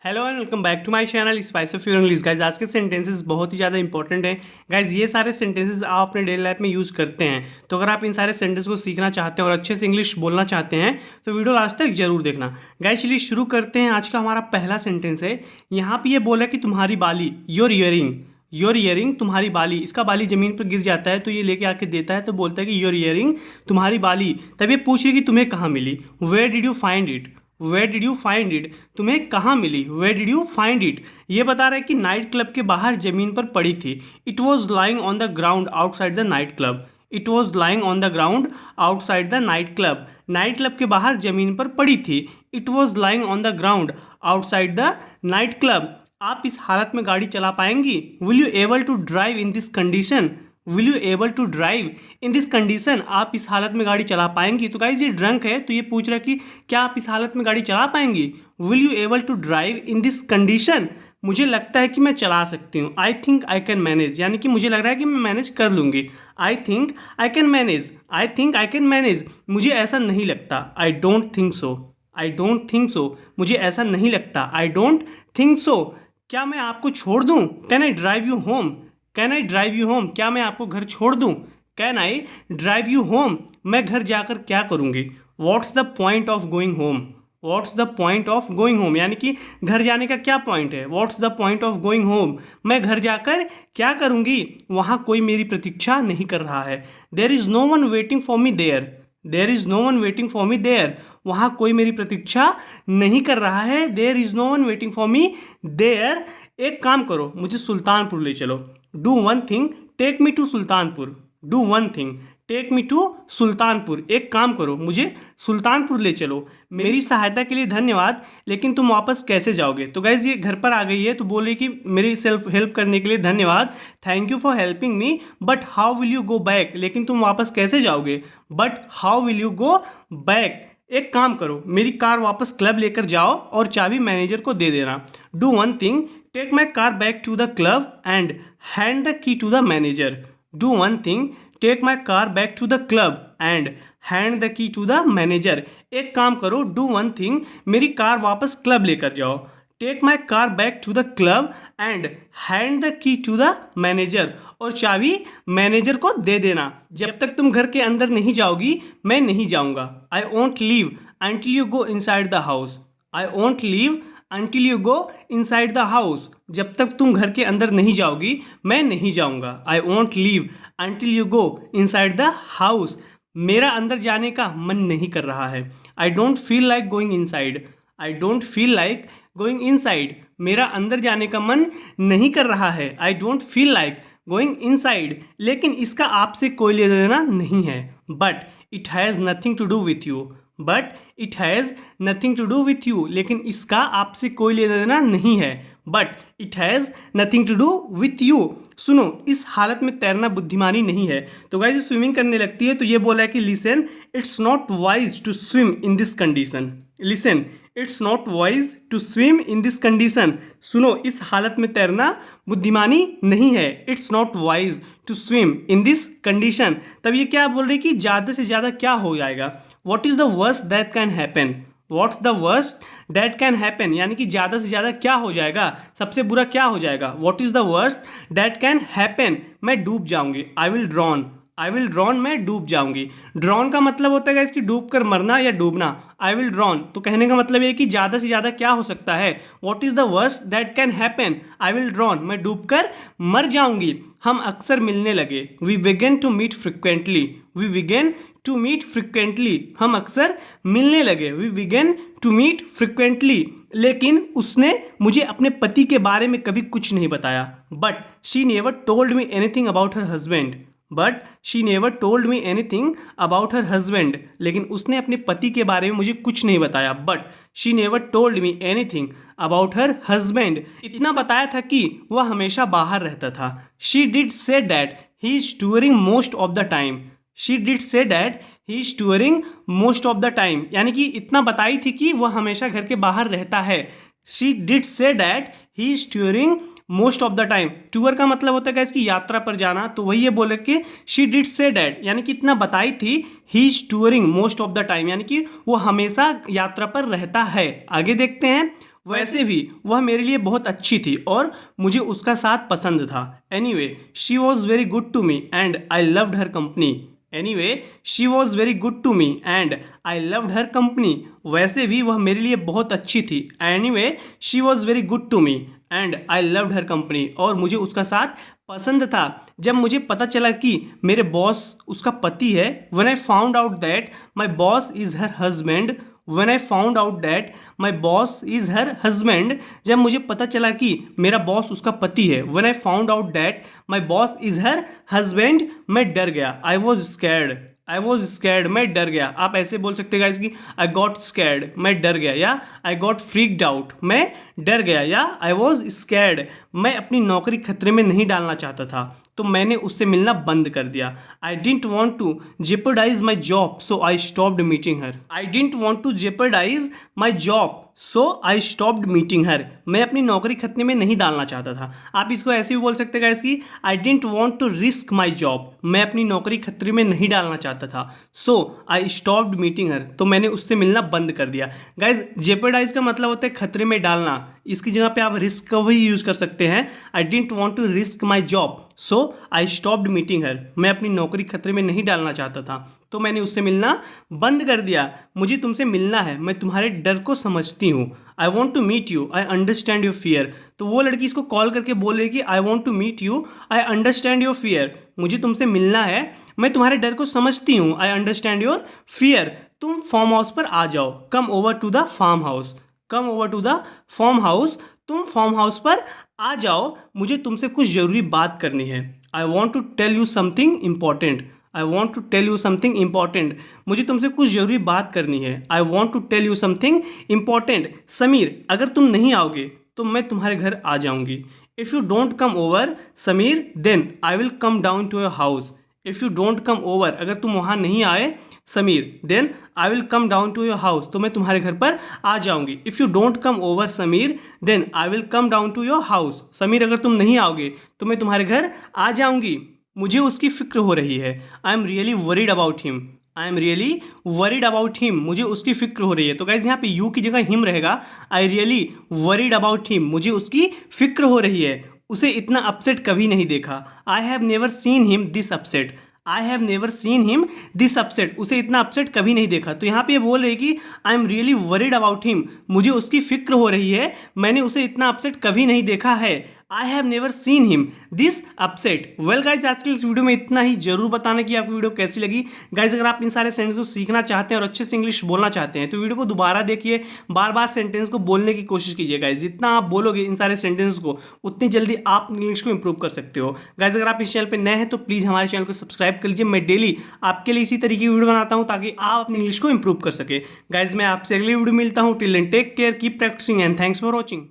Hello and welcome back to my channel spice of your English. Guys आज के sentences बहुत ही ज़्यादा important हैं। गाइज ये सारे सेंटेंसेस आप अपने डेली लाइफ में यूज़ करते हैं, तो अगर आप इन सारे सेंटेंस को सीखना चाहते हैं और अच्छे से इंग्लिश बोलना चाहते हैं तो वीडियो लास्ट तक जरूर देखना। गाइज चलिए शुरू करते हैं। आज का हमारा पहला सेंटेंस है। यहाँ पर ये बोला कि तुम्हारी बाली, योर ईयरिंग तुम्हारी बाली। इसका बाली ज़मीन पर गिर जाता है तो ये लेके आके देता है, तो बोलता है कि योर ईयरिंग तुम्हारी बाली। तब ये पूछ रही कि तुम्हें कहाँ मिली, where did you find it, where did you find it, तुम्हें कहाँ मिली, where did you find it. ये बता रहा है कि नाइट क्लब के बाहर ज़मीन पर पड़ी थी। It was lying on the ground outside the night club, it was lying on the ground outside the night club. Night club के बाहर ज़मीन पर पड़ी थी। It was lying on the ground outside the night club. आप इस हालत में गाड़ी चला पाएंगी, will you able to drive in this condition, will you able to drive in this condition, आप इस हालत में गाड़ी चला पाएंगी। तो गाइस ये ड्रंक है तो ये पूछ रहा है कि क्या आप इस हालत में गाड़ी चला पाएंगी, will you able to drive in this condition. मुझे लगता है कि मैं चला सकती हूँ, I think I can manage, यानी कि मुझे लग रहा है कि मैं मैनेज कर लूँगी। आई think I can manage, I think I can manage, मुझे ऐसा नहीं लगता। I don't think so, I don't think so, मुझे ऐसा नहीं लगता। I don't think so. क्या मैं आपको छोड़ दूँ, can I drive you home, can I drive you home, क्या मैं आपको घर छोड़ दूँ। Can I drive you home, मैं घर जाकर क्या करूँगी। What's the point of going home, what's the point of going home, यानी कि घर जाने का क्या पॉइंट है। What's the point of going home, मैं घर जाकर क्या करूँगी, वहाँ कोई मेरी प्रतीक्षा नहीं कर रहा है। There is no one waiting for me there, there is no one waiting for me there, वहाँ कोई मेरी प्रतीक्षा नहीं कर रहा है। There is no one waiting for me there. एक काम करो, मुझे सुल्तानपुर ले चलो। Do one thing, take me to Sultanpur, do one thing, take me to Sultanpur. एक काम करो, मुझे सुल्तानपुर ले चलो। मेरी सहायता के लिए धन्यवाद, लेकिन तुम वापस कैसे जाओगे। तो गाइज ये घर पर आ गई है तो बोले कि मेरी सेल्फ हेल्प करने के लिए धन्यवाद, thank you for helping me, but how will you go back, लेकिन तुम वापस कैसे जाओगे। But how will you go back. एक काम करो, मेरी कार वापस क्लब लेकर जाओ और चाबी मैनेजर को दे देना। Do one thing, take my car back to the club and hand the key to the manager. Do one thing, take my car back to the club and hand the key to the manager. एक काम करो, do one thing, मेरी car वापस club लेकर जाओ। Take my car back to the club and hand the key to the manager, और चाबी manager को दे देना। जब तक तुम घर के अंदर नहीं जाओगी मैं नहीं जाऊंगा। I won't leave until you go inside the house, I won't leave until you go inside the house, जब तक तुम घर के अंदर नहीं जाओगी मैं नहीं जाऊंगा। I won't leave until you go inside the house, मेरा अंदर जाने का मन नहीं कर रहा है। I don't feel like going inside, I don't feel like going inside, मेरा अंदर जाने का मन नहीं कर रहा है। I don't feel like going inside, लेकिन इसका आपसे कोई लेना देना नहीं है। But it has nothing to do with you, but it has nothing to do with you, लेकिन इसका आपसे कोई लेना देना नहीं है। But it has nothing to do with you. सुनो, इस हालत में तैरना बुद्धिमानी नहीं है। तो गाइस स्विमिंग करने लगती है तो ये बोला है कि listen, it's not wise to swim in this condition, listen, it's not wise to swim in this condition. सुनो, इस हालत में तैरना बुद्धिमानी नहीं है। It's not wise to swim in this condition. तब ये क्या बोल रही कि ज़्यादा से ज़्यादा क्या हो जाएगा। What is the worst that can happen, what's the worst that can happen, यानी कि ज़्यादा से ज़्यादा क्या हो जाएगा, सबसे बुरा क्या हो जाएगा। What is the worst that can happen, मैं डूब जाऊंगी। आई will drawn, I will drown, मैं डूब जाऊंगी। ड्रॉन का मतलब होता है इसकी डूब कर मरना या डूबना। आई विल ड्रॉन, तो कहने का मतलब ये कि ज़्यादा से ज़्यादा क्या हो सकता है। What is the worst that can happen, I will drown, मैं डूब कर मर जाऊंगी। हम अक्सर मिलने लगे, we begin to meet frequently, we begin to meet frequently, हम अक्सर मिलने लगे। We begin to meet frequently, लेकिन उसने मुझे अपने पति के बारे में कभी कुछ नहीं बताया। But she never told me anything about her husband, but she never told me anything about her husband, लेकिन उसने अपने पति के बारे में मुझे कुछ नहीं बताया। But she never told me anything about her husband, इतना बताया था कि वह हमेशा बाहर रहता था। She did say that he is touring most of the time, she did say that he is touring most of the time, यानी कि इतना बताई थी कि वह हमेशा घर के बाहर रहता है। She did say that he is touring most of the time, tour का मतलब होता है कि इसकी यात्रा पर जाना, तो वही ये बोले कि शी डिड से डैट, यानी कि इतना बताई थी he is touring most of the time, यानी कि वो हमेशा यात्रा पर रहता है। आगे देखते हैं, वैसे भी वह मेरे लिए बहुत अच्छी थी और मुझे उसका साथ पसंद था। Anyway she was very good to me and I loved her company. Anyway she was very good to me and I loved her company. वैसे भी वह मेरे लिए बहुत अच्छी थी। Anyway she was very good to me and I loved her company, और मुझे उसका साथ पसंद था। जब मुझे पता चला कि मेरे बॉस उसका पति है, when I found out that my boss is her husband, when I found out that my boss is her husband, जब मुझे पता चला कि मेरा बॉस उसका पति है, when I found out that my boss is her husband, मैं डर गया। I was scared, I was scared, मैं डर गया। आप ऐसे बोल सकते हैं गाइस कि आई गॉट स्कैर्ड, मैं डर गया, या आई गॉट फ्रीक्ड आउट, मैं डर गया, या आई वॉज स्कैर्ड, मैं अपनी नौकरी खतरे में नहीं डालना चाहता था तो मैंने उससे मिलना बंद कर दिया। I didn't want to jeopardize my job so I stopped meeting her. I didn't want to jeopardize my job so I stopped meeting her, मैं अपनी नौकरी खतरे में नहीं डालना चाहता था। आप इसको ऐसे भी बोल सकते हैं गाइस कि I didn't want to risk my job, मैं अपनी नौकरी खतरे में नहीं डालना चाहता था, सो आई स्टॉप्ड मीटिंग हर, तो मैंने उससे मिलना बंद कर दिया। गाइस जेपर्डाइज का मतलब होता है खतरे में डालना, इसकी जगह पे आप रिस्क का भी यूज़ कर सकते हैं। I didn't want to risk my job so I stopped meeting her, मैं अपनी नौकरी खतरे में नहीं डालना चाहता था तो मैंने उससे मिलना बंद कर दिया। मुझे तुमसे मिलना है, मैं तुम्हारे डर को समझती हूँ। I want to meet you, I understand your fear, तो वो लड़की इसको कॉल करके बोल रही कि I want to meet you, I understand your fear, मुझे तुमसे मिलना है, मैं तुम्हारे डर को समझती हूँ। आई अंडरस्टैंड योर फियर, तुम फार्म हाउस पर आ जाओ, come over to the farm house, come over to the farm house, तुम फार्म हाउस पर आ जाओ, मुझे तुमसे कुछ ज़रूरी बात करनी है। I want to tell you something important, I want to tell you something important, मुझे तुमसे कुछ ज़रूरी बात करनी है। I want to tell you something important, Sameer अगर तुम नहीं आओगे तो मैं तुम्हारे घर आ जाऊंगी। If you don't come over Sameer then I will come down to your house. If you don't come over, अगर तुम वहाँ नहीं आए Sameer, then I will come down to your house, तो मैं तुम्हारे घर पर आ जाऊंगी। If you don't come over Sameer then I will come down to your house, Sameer अगर तुम नहीं आओगे तो मैं तुम्हारे घर आ जाऊंगी। मुझे उसकी फिक्र हो रही है। I am really worried about him, I am really worried about him, मुझे उसकी फिक्र हो रही है। तो गाइज यहाँ पे यू की जगह हिम रहेगा। I really worried about him, मुझे उसकी फिक्र हो रही है। उसे इतना अपसेट कभी नहीं देखा। I have never seen him this upset, I have never seen him this upset, उसे इतना अपसेट कभी नहीं देखा। तो यहाँ पे ये बोल रही है कि I am really worried about him, मुझे उसकी फिक्र हो रही है, मैंने उसे इतना अपसेट कभी नहीं देखा है। I have never seen him this upset. Well guys आज की इस वीडियो में इतना ही। जरूर बताना कि आपको वीडियो कैसी लगी। गाइज अगर आप इन सारे सेंटेंस को सीखना चाहते हैं और अच्छे से इंग्लिश बोलना चाहते हैं तो वीडियो को दोबारा देखिए, बार बार सेंटेंस को बोलने की कोशिश कीजिए। गाइज जितना आप बोलोगे इन सारे सेंटेंस को उतनी जल्दी आप इंग्लिश को इंप्रूव कर सकते हो। गाइज अगर आप इस चैनल पर नए हैं तो प्लीज़ हमारे चैनल को सब्सक्राइब कर लीजिए। मैं डेली आपके लिए इसी तरीके की वीडियो बनाता हूँ ताकि आप अपनी इंग्लिश को इंप्रूव कर सके। गाइज मैं आपसे अगली वीडियो मिलता हूँ। Till then take care, keep practising and thanks for watching.